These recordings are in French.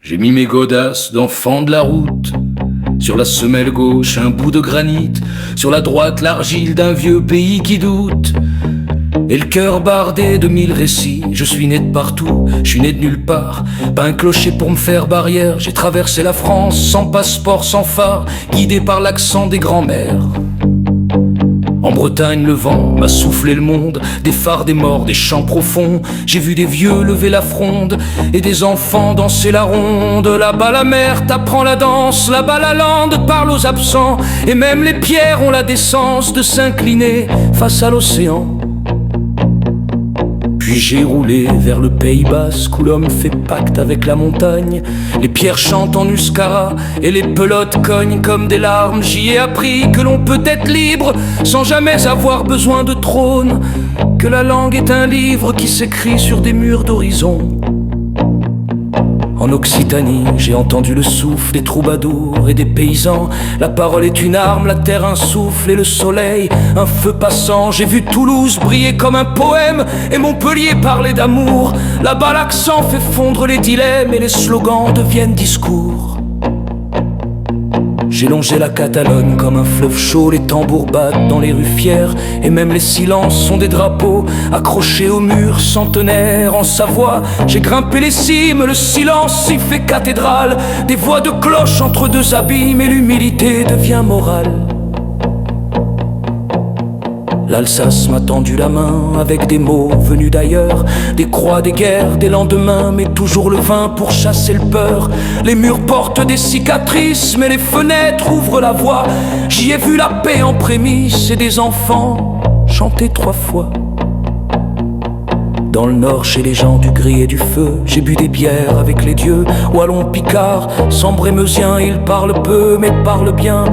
J'ai mis mes godasses d'enfant de la route. Sur la semelle gauche, un bout de granit. Sur la droite, l'argile d'un vieux pays qui doute. Et le cœur bardé de 1000 récits. Je suis né de partout, je suis né de nulle part. Pas un clocher pour me faire barrière. J'ai traversé la France sans passeport, sans phare, guidé par l'accent des grands-mères. En Bretagne, le vent m'a soufflé le monde. Des phares, des morts, des champs profonds. J'ai vu des vieux lever la fronde et des enfants danser la ronde. Là-bas la mer t'apprend la danse, là-bas la lande parle aux absents. Et même les pierres ont la décence de s'incliner face à l'océan. Puis j'ai roulé vers le Pays Basque où l'homme fait pacte avec la montagne. Les pierres chantent en Euskara et les pelotes cognent comme des larmes. J'y ai appris que l'on peut être libre sans jamais avoir besoin de trône, que la langue est un livre qui s'écrit sur des murs d'horizon. En Occitanie, j'ai entendu le souffle des troubadours et des paysans. La parole est une arme, la terre un souffle et le soleil un feu passant. J'ai vu Toulouse briller comme un poème et Montpellier parler d'amour. Là-bas l'accent fait fondre les dilemmes et les slogans deviennent discours. J'ai longé la Catalogne comme un fleuve chaud, les tambours battent dans les rues fières. Et même les silences sont des drapeaux accrochés au mur centenaire. En Savoie, j'ai grimpé les cimes, le silence s'y fait cathédrale. Des voix de cloche entre deux abîmes et l'humilité devient morale. L'Alsace m'a tendu la main avec des mots venus d'ailleurs, des croix, des guerres, des lendemains, mais toujours le vin pour chasser le peur. Les murs portent des cicatrices, mais les fenêtres ouvrent la voie. J'y ai vu la paix en prémisse et des enfants chanter 3 fois. Dans le nord, chez les gens du gris et du feu, j'ai bu des bières avec les dieux. Wallon, Picard, Sambre-et-Meusien, ils parlent peu mais parlent bien.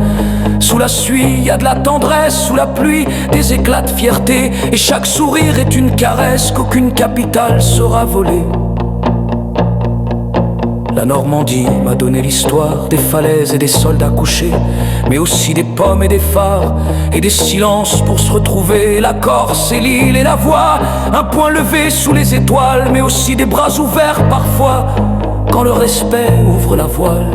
Sous la suie, y a de la tendresse, sous la pluie, des éclats de fierté. Et chaque sourire est une caresse qu'aucune capitale saura voler. La Normandie m'a donné l'histoire des falaises et des soldats couchés, mais aussi des pommes et des phares et des silences pour se retrouver. La Corse et l'île et la voix, un point levé sous les étoiles, mais aussi des bras ouverts parfois quand le respect ouvre la voile.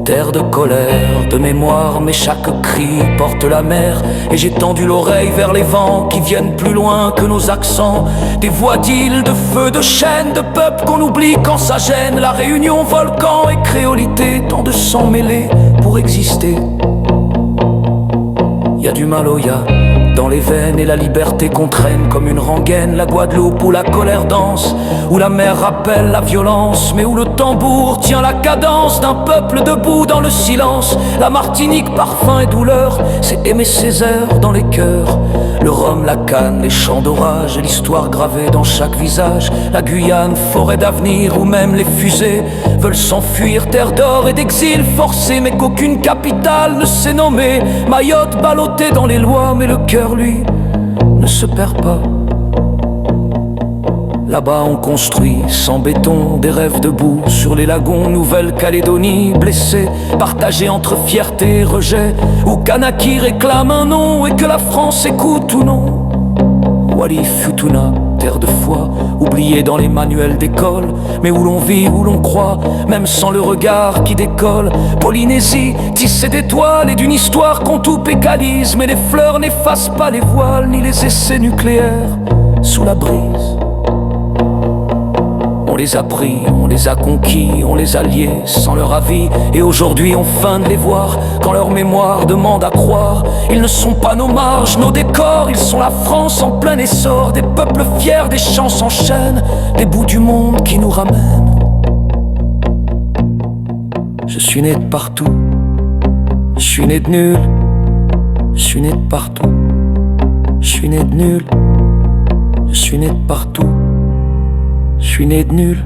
Terre de colère, de mémoire, mais chaque cri porte la mer. Et j'ai tendu l'oreille vers les vents qui viennent plus loin que nos accents. Des voix d'îles, de feux, de chaînes, de peuples qu'on oublie quand ça gêne. La réunion, volcan et créolité, tant de sang mêlé pour exister. Y a du Maloya dans les veines et la liberté qu'on traîne comme une rengaine. La Guadeloupe où la colère danse, où la mer rappelle la violence, mais où le tambour tient la cadence d'un peuple debout dans le silence. La Martinique, parfum et douleur, c'est Aimé Césaire dans les cœurs. Le rhum, la canne, les chants d'orage et l'histoire gravée dans chaque visage. La Guyane, forêt d'avenir où même les fusées veulent s'enfuir. Terre d'or et d'exil forcé mais qu'aucune capitale ne sait nommer. Mayotte ballottée dans les lois mais le cœur lui ne se perd pas. Là-bas on construit sans béton des rêves debout sur les lagons. Nouvelle-Calédonie blessée, partagée entre fierté et rejet, où Kanaki réclame un nom et que la France écoute ou non. Wali Futuna, terre de foi, oubliée dans les manuels d'école, mais où l'on vit, où l'on croit, même sans le regard qui décolle. Polynésie, tissée d'étoiles et d'une histoire qu'on tout pécalise, mais les fleurs n'effacent pas les voiles ni les essais nucléaires sous la brise. On les a pris, on les a conquis, on les a liés sans leur avis. Et aujourd'hui on feint de les voir quand leur mémoire demande à croire. Ils ne sont pas nos marges, nos décors, ils sont la France en plein essor. Des peuples fiers, des chants s'enchaînent, des bouts du monde qui nous ramènent. Je suis né de partout, je suis né de nul. Je suis né de partout, je suis né de nul. Je suis né de partout, je suis né de nul.